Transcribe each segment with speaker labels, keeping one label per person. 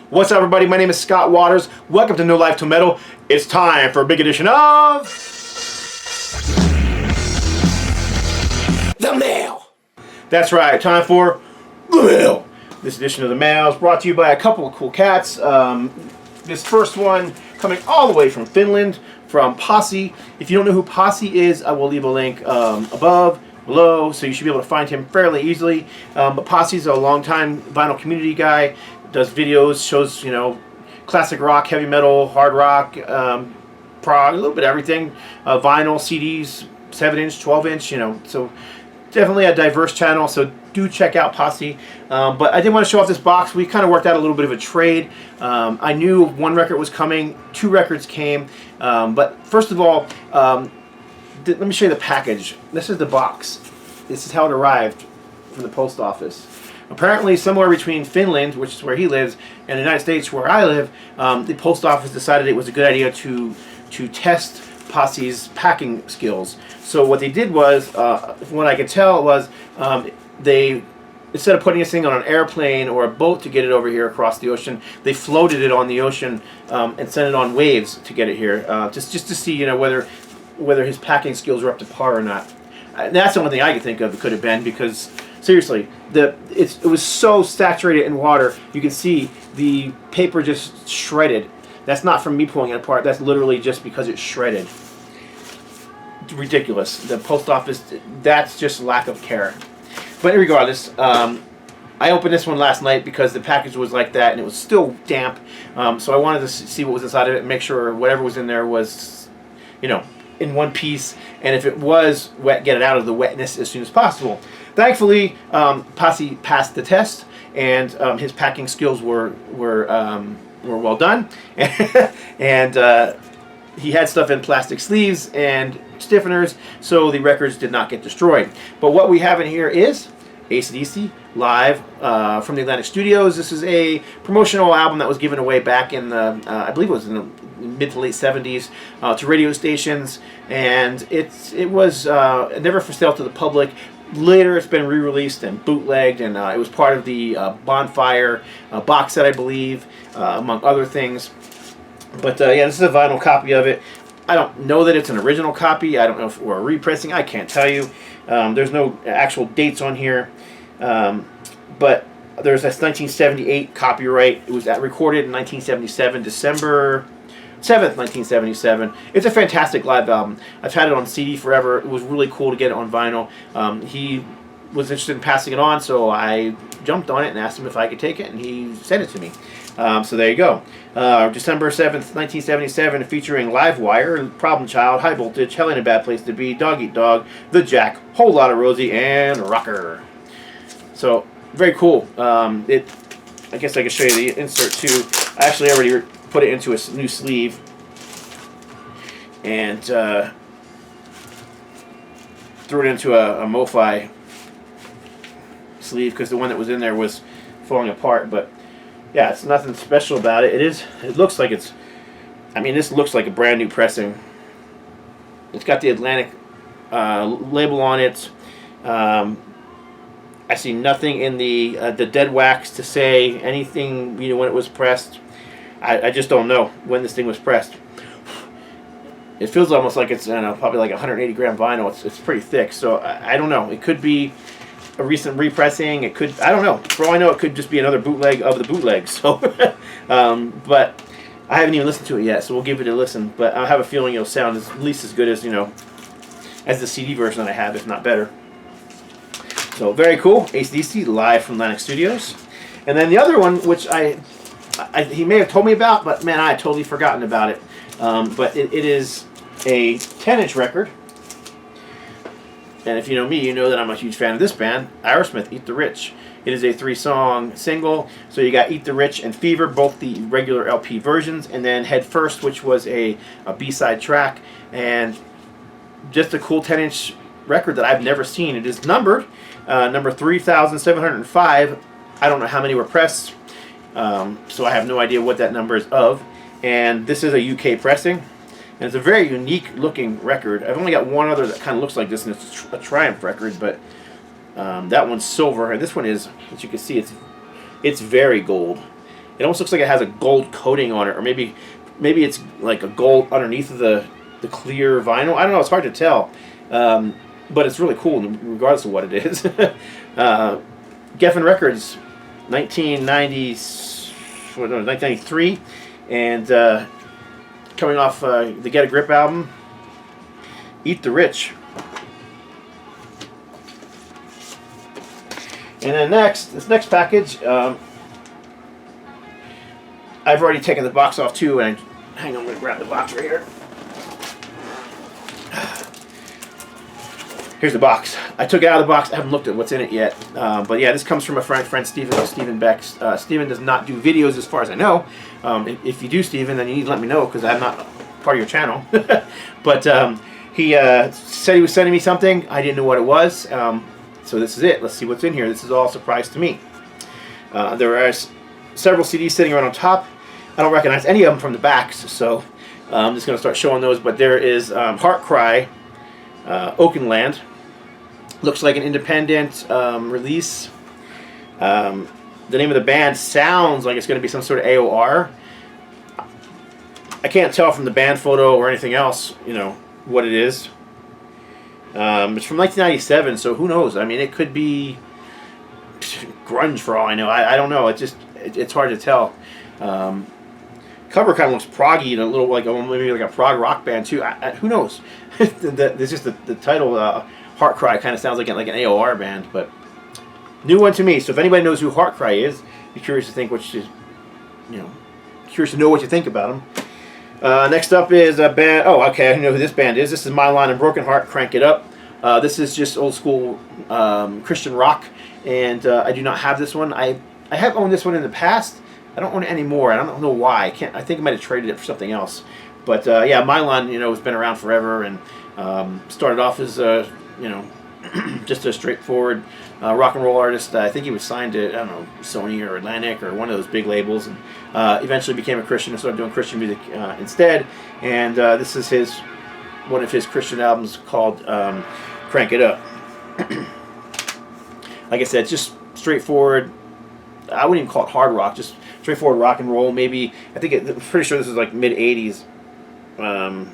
Speaker 1: What's up, everybody? My name is Scott Waters. Welcome to No Life Till Metal. It's time for a big edition of The Mail. That's right, time for The Mail. This edition of The Mail is brought to you by a couple of cool cats. This first one coming all the way from Finland, from Postal. If you don't know who Postal is, I will leave a link above, below, so you should be able to find him fairly easily. But Postal's a longtime vinyl community guy. Does videos, shows, you know, classic rock, heavy metal, hard rock, prog, a little bit of everything. Vinyl, CDs, 7-inch, 12-inch, you know. So definitely a diverse channel, so do check out Postal. But I did want to show off this box. We kind of worked out a little bit of a trade. I knew one record was coming, 2 records came. But first of all, let me show you the package. This is the box. This is how it arrived from the post office. Apparently, somewhere between Finland, which is where he lives, and the United States, where I live, the post office decided it was a good idea to test Postal's packing skills. So what they did was, from what I could tell, was they, instead of putting this thing on an airplane or a boat to get it over here across the ocean, they floated it on the ocean and sent it on waves to get it here, just to see, you know, whether his packing skills were up to par or not. And that's the only thing I could think of it could have been, because seriously, it was so saturated in water, you can see the paper just shredded. That's not from me pulling it apart, that's literally just because it's shredded. It's ridiculous. The post office, that's just lack of care. But regardless, I opened this one last night because the package was like that and it was still damp. So I wanted to see what was inside of it and make sure whatever was in there was, you know, in one piece, and if it was wet, get it out of the wetness as soon as possible. Thankfully, Postal passed the test, and his packing skills were well done, and he had stuff in plastic sleeves and stiffeners, so the records did not get destroyed. But what we have in here is AC/DC live from the Atlantic Studios. This is a promotional album that was given away back in the, I believe it was in the mid to late 70s, to radio stations, and it was never for sale to the public. Later, it's been re-released and bootlegged, and it was part of the Bonfire box set, I believe, among other things. But yeah, this is a vinyl copy of it. I don't know that it's an original copy. I don't know if we're repressing. I can't tell you. There's no actual dates on here. But there's this 1978 copyright. It was recorded in 1977, December 7th, 1977. It's a fantastic live album. I've had it on CD forever. It was really cool to get it on vinyl. He was interested in passing it on, so I jumped on it and asked him if I could take it, and he sent it to me. So there you go. December 7th, 1977, featuring Livewire, Problem Child, High Voltage, Hell Ain't a Bad Place to Be, Dog Eat Dog, The Jack, Whole Lotta Rosie, and Rocker. So, very cool. I guess I could show you the insert too. I actually already put it into a new sleeve, and threw it into a MoFi sleeve because the one that was in there was falling apart. But yeah, it's nothing special about it. It looks like it's, I mean, this looks like a brand new pressing. It's got the Atlantic label on it. I see nothing in the dead wax to say anything, you know, when it was pressed. I just don't know when this thing was pressed. It feels almost like it's, I don't know, probably like 180 gram vinyl. It's pretty thick, so I don't know. It could be a recent repressing. It could, I don't know. For all I know, it could just be another bootleg of the bootleg. So, but I haven't even listened to it yet, so we'll give it a listen. But I have a feeling it'll sound at least as good as, you know, as the CD version that I have, if not better. So very cool. AC/DC live from Atlantic Studios. And then the other one, which he may have told me about, but man, I had totally forgotten about it. But it is a 10-inch record. And if you know me, you know that I'm a huge fan of this band, Aerosmith, Eat the Rich. It is a 3-song single. So you got Eat the Rich and Fever, both the regular LP versions, and then Head First, which was a B-side track. And just a cool 10-inch record that I've never seen. It is numbered, number 3,705. I don't know how many were pressed, so I have no idea what that number is of. And this is a UK pressing, and it's a very unique looking record. I've only got one other that kind of looks like this, and it's a Triumph record, but that one's silver, and this one is, as you can see, it's very gold. It almost looks like it has a gold coating on it, or maybe it's like a gold underneath of the clear vinyl. I don't know. It's hard to tell, but it's really cool regardless of what it is. Geffen Records, 1993, and coming off the Get a Grip album, Eat the Rich. And then this next package, I've already taken the box off too, and hang on, I'm going to grab the box right here. Here's the box. I took it out of the box. I haven't looked at what's in it yet. But yeah, this comes from a friend Stephen Beck. Stephen does not do videos as far as I know. If you do, Stephen, then you need to let me know because I'm not part of your channel. But he said he was sending me something. I didn't know what it was. So this is it. Let's see what's in here. This is all a surprise to me. There are several CDs sitting right on top. I don't recognize any of them from the backs, so I'm just going to start showing those. But there is Heart Cry, Oakenland. Looks like an independent release. The name of the band sounds like it's going to be some sort of AOR. I can't tell from the band photo or anything else, you know, what it is. It's from 1997, so who knows? I mean, it could be grunge for all I know. I don't know. It's hard to tell. Cover kind of looks proggy and a little like maybe like a prog rock band too. Who knows? There's just the title Heart Cry kind of sounds like an AOR band, but new one to me. So if anybody knows who Heart Cry is, be curious to think curious to know what you think about them. Next up is a band. Oh, okay, I know who this band is. This is My Line and Broken Heart. Crank It Up. This is just old school Christian rock, and I do not have this one. I have owned this one in the past. I don't own it anymore. I don't know why. I think I might have traded it for something else. But yeah, My Line, has been around forever, and started off as just a straightforward rock and roll artist. I think he was signed to, I don't know, Sony or Atlantic or one of those big labels, and eventually became a Christian and started doing Christian music instead. And this is one of his Christian albums called Crank It Up. Like I said, just straightforward. I wouldn't even call it hard rock, just straightforward rock and roll. Maybe, I'm pretty sure this is like mid 80s. Man,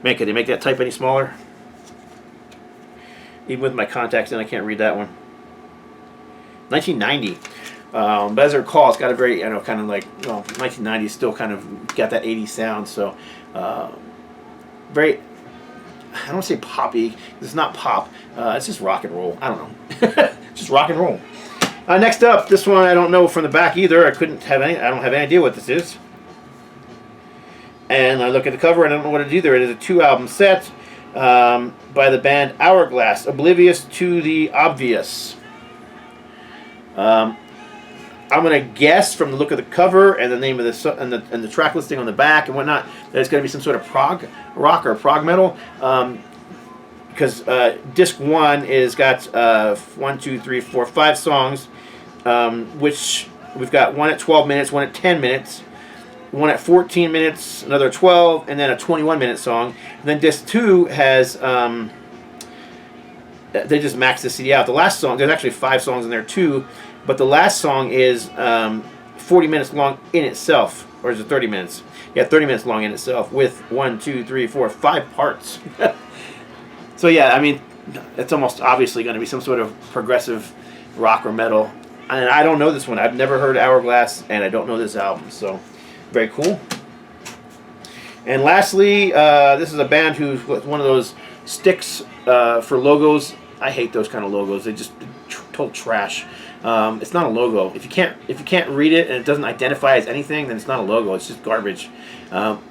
Speaker 1: could they make that type any smaller? Even with my contacts in, I can't read that one. 1990. But as I recall, it's got a very, kind of like, 1990s still kind of got that 80s sound. So, very, I don't want to say poppy. It's not pop. It's just rock and roll. I don't know. Just rock and roll. Next up, this one I don't know from the back either. I don't have any idea what this is. And I look at the cover and I don't know what it is either. It is a 2-album set by the band Hourglass, Oblivious to the Obvious. I'm gonna guess from the look of the cover and the name of the and the track listing on the back and whatnot that it's gonna be some sort of prog rock or prog metal. Because disc 1 is got 1, 2, 3, 4, 5 songs, which we've got one at 12 minutes, one at 10 minutes, one at 14 minutes, another 12, and then a 21-minute song. And then disc 2 has they just maxed the CD out. The last song, there's actually 5 songs in there too, but the last song is 40 minutes long in itself, or is it 30 minutes? Yeah, 30 minutes long in itself with 1, 2, 3, 4, 5 parts. So yeah, I mean, it's almost obviously going to be some sort of progressive rock or metal. And I don't know this one. I've never heard Hourglass, and I don't know this album. So, very cool. And lastly, this is a band who's one of those sticks for logos. I hate those kind of logos. They just total trash. It's not a logo. If you can't read it and it doesn't identify as anything, then it's not a logo. It's just garbage. But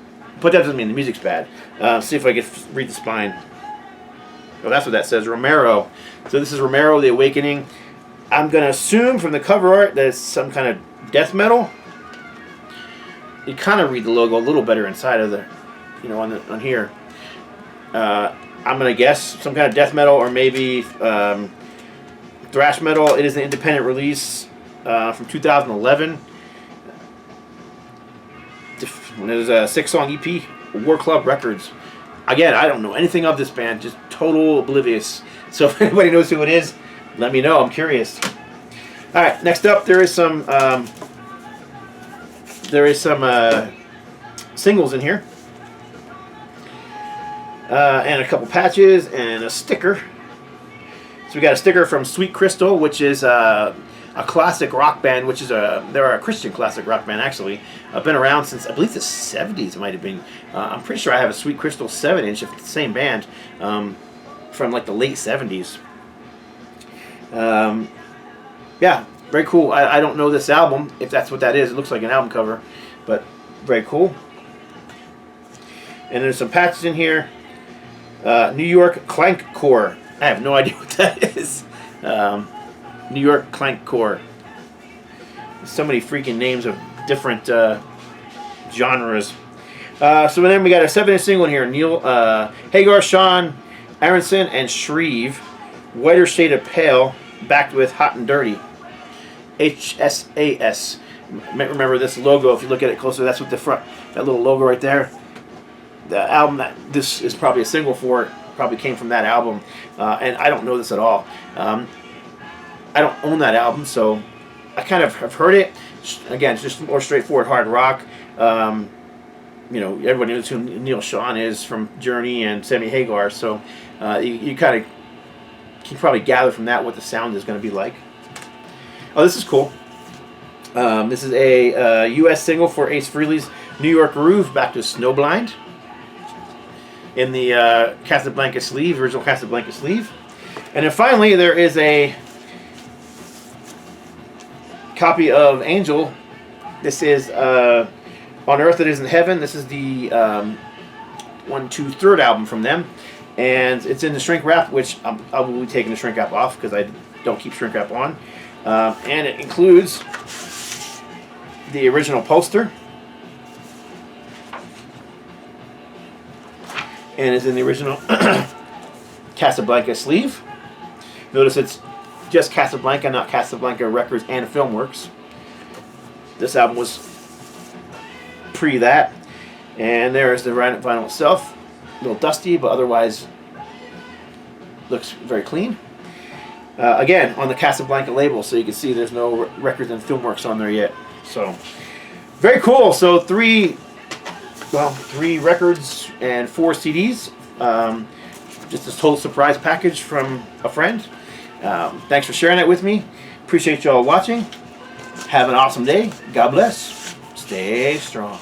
Speaker 1: that doesn't mean the music's bad. See if I can read the spine. Oh, that's what that says, Romero. So this is Romero, The Awakening. I'm going to assume from the cover art that it's some kind of death metal. You kind of read the logo a little better inside of the, on here. I'm going to guess some kind of death metal or maybe thrash metal. It is an independent release from 2011. There's a 6-song EP, War Club Records. Again, I don't know anything of this band, just total oblivious. So if anybody knows who it is, let me know. I'm curious. All right, next up there is some there is some singles in here. And a couple patches and a sticker. So we got a sticker from Sweet Crystal, which is a classic rock band, which is they're a Christian classic rock band actually. Been around since I believe the 70s. It might have been. I'm pretty sure I have a Sweet Crystal 7-inch, if it's the same band, from like the late 70s. Yeah, very cool. I don't know this album, if that's what that is. It looks like an album cover, but very cool. And there's some patches in here. New York Clank Core. I have no idea what that is. New York Clank Core. So many freaking names of different genres. So then we got a 7-inch single in here. Neil Hagar, Sean Aronson, and Shreve. Whiter Shade of Pale, backed with Hot and Dirty. HSAS. Remember this logo, if you look at it closer, that's what the front, that little logo right there. The album that this is probably a single for probably came from that album, and I don't know this at all. I don't own that album, so I kind of have heard it. Again, it's just more straightforward hard rock. You know, everybody knows who Neil Sean is from Journey and Sammy Hagar, so you kind of can probably gather from that what the sound is going to be like. Oh, this is cool. This is a U.S. single for Ace Frehley's New York Groove, back to Snowblind, in the Casablanca sleeve, original Casablanca sleeve. And then finally, there is a copy of Angel. This is On Earth It Isn't Heaven. This is the third album from them. And it's in the shrink wrap, which I will be taking the shrink wrap off because I don't keep shrink wrap on. And it includes the original poster. And is in the original Casablanca sleeve. Notice it's just Casablanca, not Casablanca Records and Filmworks. This album was pre that. And there is the vinyl itself. A little dusty, but otherwise looks very clean. Again, on the Casablanca label, so you can see there's no Records and Filmworks on there yet. So, very cool. So three records and 4 CDs. Just a total surprise package from a friend. Thanks for sharing it with me. Appreciate y'all watching. Have an awesome day. God bless. Stay strong.